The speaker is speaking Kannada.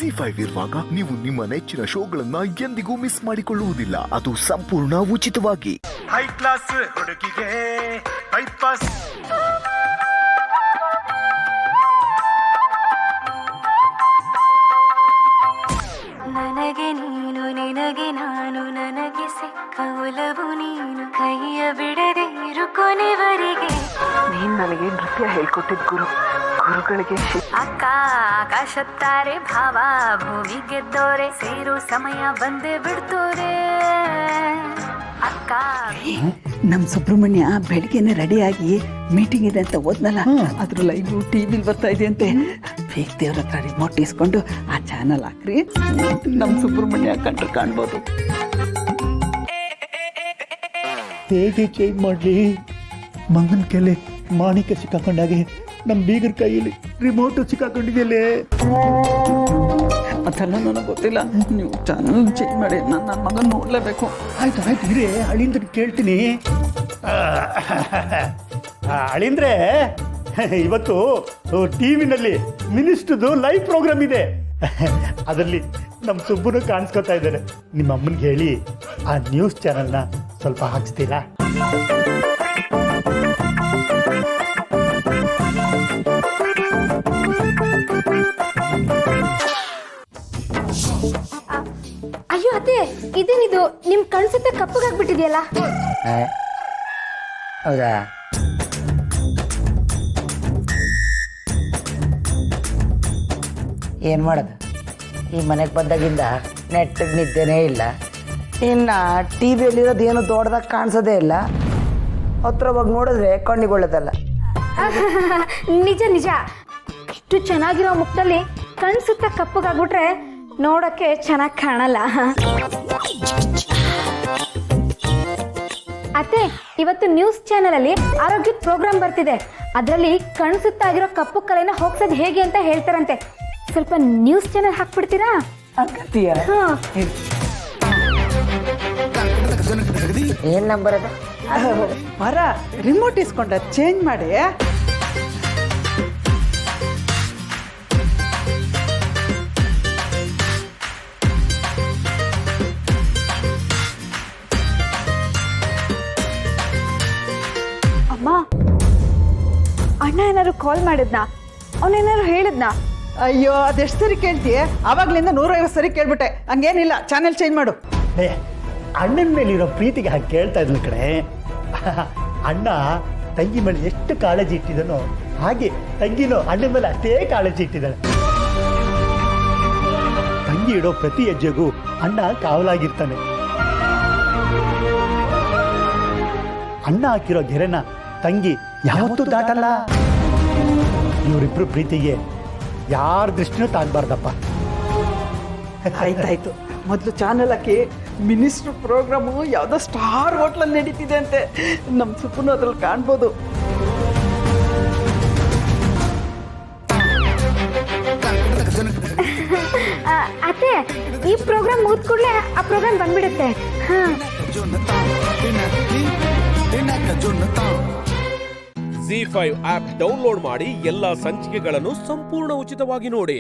ZEE5 ಇರುವಾಗ ನೀವು ನಿಮ್ಮ ನೆಚ್ಚಿನ ಶೋಗಳನ್ನ ಎಂದಿಗೂ ಮಿಸ್ ಮಾಡಿಕೊಳ್ಳುವುದಿಲ್ಲ. ಅದು ಸಂಪೂರ್ಣ ಉಚಿತವಾಗಿ. ಹೈ ಕ್ಲಾಸ್ ಹುಡುಗಿಗೆ ಬೈಪಾಸ್. ನನಗೆ ನೀನು ನಿನಗೆ ನಾನು ನನಗೆ ಸಿಕ್ಕ ಒಲವು ನೀನು ಕೈಯ ಬಿಡದಿರು ಕೊನೆವರೆಗೆ. ನೀನ್ ನನಗೆ ನೃತ್ಯ ಹೇಳ್ಕೊಟ್ಟಿದ್ ಗುರುಗಳಿಗೆ ಅಕ್ಕ ಆಕಾಶತ್ತಾರೆ ಭಾವ ಭೂಮಿ ಗೆದ್ದೋರೆ ಸೇರೋ ಸಮಯ ಬಂದೇ ಬಿಡ್ತೋರೆ ಅಕ್ಕ. ನಮ್ ಸುಬ್ರಹ್ಮಣ್ಯ ಬೆಳಿಗ್ಗೆನೆ ರೆಡಿಯಾಗಿ ಮೀಟಿಂಗ್ ಇದೆ ಅಂತ ಓದ್ನಲ್ಲ, ಅದ್ರ ಲೈವ್ ಟಿವಿಲ್ ಬರ್ತಾ ಇದೆ ಅಂತೆ. ಬೇಗ ದೇವ್ರ ಹತ್ರ ರಿಮೋಟ್ ಇಸ್ಕೊಂಡು ಆ ಚಾನಲ್ ಹಾಕ್ರಿ, ನಮ್ ಸುಬ್ರಹ್ಮಣ್ಯ ಕಂಡ್ರೆ ಕಾಣ್ಬೋದು. ಹೇಗೆ ಚೇಂಜ್ ಮಾಡಲಿ? ಮಂಗನ ಕೈಲಿ ಮಾಣಿಕ ಸಿಕ್ಕಾಕೊಂಡಾಗೆ ನಮ್ಮ ಬೀಗರ ಕೈಯಲ್ಲಿ ರಿಮೋಟು ಸಿಕ್ಕಾಕೊಂಡಿದೆಯಲ್ಲೇ. ಅದೆಲ್ಲ ನನಗೆ ಗೊತ್ತಿಲ್ಲ, ನೀವು ಚಾನಲ್ ಚೇಂಜ್ ಮಾಡಿ, ನಾನು ನನ್ನ ಮಗನ ನೋಡಲೇಬೇಕು. ಆಯ್ತು ಆಯ್ತು ಇರೇ, ಅಳಿಂದ್ರ ಕೇಳ್ತೀನಿ. ಅಳಿಂದ್ರೆ ಇವತ್ತು ಟಿವಿನಲ್ಲಿ ಮಿನಿಸ್ಟ್ರದು ಲೈವ್ ಪ್ರೋಗ್ರಾಮ್ ಇದೆ, ಅದರಲ್ಲಿ ನಮ್ಮ ಸುಬ್ಬನು ಕಾಣಿಸ್ಕೊತಾ ಇದ್ದಾರೆ. ನಿಮ್ಮ ಅಮ್ಮನಿಗೆ ಹೇಳಿ ಆ ನ್ಯೂಸ್ ಚಾನಲ್ನ ಸ್ವಲ್ಪ ಹಾಕ್ಸ್ತೀರಾ? ಅಯ್ಯೋ ಅತ್ತೆ, ಇದೇನಿದು ನಿಮ್ ಕಣ್ಸುತ್ತೆ ಕಪ್ಪಗಾಗ್ಬಿಟ್ಟಿದೆಯಲ್ಲ? ಹೌದಾ? ಏನು ಮಾಡೋದು, ಈ ಮನೆಗೆ ಬಂದಾಗಿಂದ ನೆಟ್ಟಗೆ ನಿದ್ದೆನೇ ಇಲ್ಲ. ಇನ್ನು ಟಿ ವಿಯಲ್ಲಿರೋದು ಏನು ದೊಡ್ಡದಾಗಿ ಕಾಣಿಸೋದೇ ಇಲ್ಲ. ಹತ್ರ ಹೋಗಿ ನೋಡಿದ್ರೆ ಕಣ್ಣಿಗೊಳ್ಳೋದಲ್ಲ. ನಿಜ ನಿಜ, ಇಷ್ಟು ಚೆನ್ನಾಗಿರೋ ಮುಖದಲ್ಲಿ ಕಣ್ಸುತ್ತ ಕಪ್ಪಗಾಗ್ಬಿಟ್ರೆ ನೋಡಕ್ಕೆ ಚೆನ್ನಾಗಿ ಕಾಣಲ್ಲ. ಅತ್ತೆ, ಇವತ್ತು ನ್ಯೂಸ್ ಚಾನೆಲ್ ಅಲ್ಲಿ ಆರೋಗ್ಯದ ಪ್ರೋಗ್ರಾಮ್ ಬರ್ತಿದೆ. ಅದರಲ್ಲಿ ಕಣ್ಸುತ್ತಾಗಿರೋ ಕಪ್ಪು ಕಲೆನ ಹೋಗ್ಸೋದು ಹೇಗೆ ಅಂತ ಹೇಳ್ತಾರಂತೆ. ಸ್ವಲ್ಪ ನ್ಯೂಸ್ ಚಾನೆಲ್ ಹಾಕ್ಬಿಡ್ತೀರಾ? ಏನು ನಂಬರ್ ಅದ? ಮರ ರಿಮೋಟ್ ಇಸ್ಕೊಂಡ ಚೇಂಜ್ ಮಾಡಿ. ಅಮ್ಮ, ಅಣ್ಣ ಏನಾದ್ರು ಕಾಲ್ ಮಾಡಿದ್ನಾ? ಅವನೇನಾದ್ರು ಹೇಳಿದ್ನಾ? ಅಯ್ಯೋ, ಅದೆಷ್ಟು ಸರಿ ಕೇಳ್ತೀಯ? ಆವಾಗ್ಲಿಂದ 150 ಸರಿ ಕೇಳ್ಬಿಟ್ಟೆ. ಹಂಗೇನಿಲ್ಲ, ಚಾನೆಲ್ ಚೇಂಜ್ ಮಾಡು. ಅಣ್ಣನ ಮೇಲಿರೋ ಪ್ರೀತಿಗೆ ಹಾಗೆ ಕೇಳ್ತಾ ಇದ್ನ ಕಡೆ. ಅಣ್ಣ ತಂಗಿ ಮೇಲೆ ಎಷ್ಟು ಕಾಳಜಿ ಇಟ್ಟಿದನೋ ಹಾಗೆ ತಂಗಿನೋ ಅಣ್ಣನ ಮೇಲೆ ಅಷ್ಟೇ ಕಾಳಜಿ ಇಟ್ಟಿದ್ದಾಳೆ. ತಂಗಿ ಇಡೋ ಪ್ರತಿ ಹೆಜ್ಜೆಗೂ ಅಣ್ಣ ಕಾವಲಾಗಿರ್ತಾನೆ. ಅಣ್ಣ ಹಾಕಿರೋ ಗೆರೆನ ತಂಗಿ ಯಾವತ್ತೂ ದಾಟಲ್ಲ. ಇವರಿಬ್ರು ಪ್ರೀತಿಗೆ ಯಾರ ದೃಷ್ಟಿನೂ ತಾಗಬಾರ್ದಪ್ಪ. ಆಯ್ತಾಯ್ತು, ಮೊದಲು ಚಾನಲ್ ಹಾಕಿ. ಮಿನಿಸ್ಟ್ರ್ ಪ್ರೋಗ್ರಾಮು ಯಾವುದೋ ಸ್ಟಾರ್ ಹೋಟ್ಲಲ್ಲಿ ನಡೀತಿದೆ ಅಂತೆ. ನಮ್ಮ ಸುಪ್ಪನು ಅದ್ರಲ್ಲಿ ಕಾಣ್ಬೋದು. ಅತ್ತೆ, ಈ ಪ್ರೋಗ್ರಾಮ್ ಮುಗಿದ ಕೂಡಲೇ ಆ ಪ್ರೋಗ್ರಾಮ್ ಬಂದ್ಬಿಡುತ್ತೆ. ZEE5 ಆಪ್ ಡೌನ್ಲೋಡ್ ಮಾಡಿ ಎಲ್ಲಾ ಸಂಚಿಕೆಗಳನ್ನು ಸಂಪೂರ್ಣ ಉಚಿತವಾಗಿ ನೋಡಿ.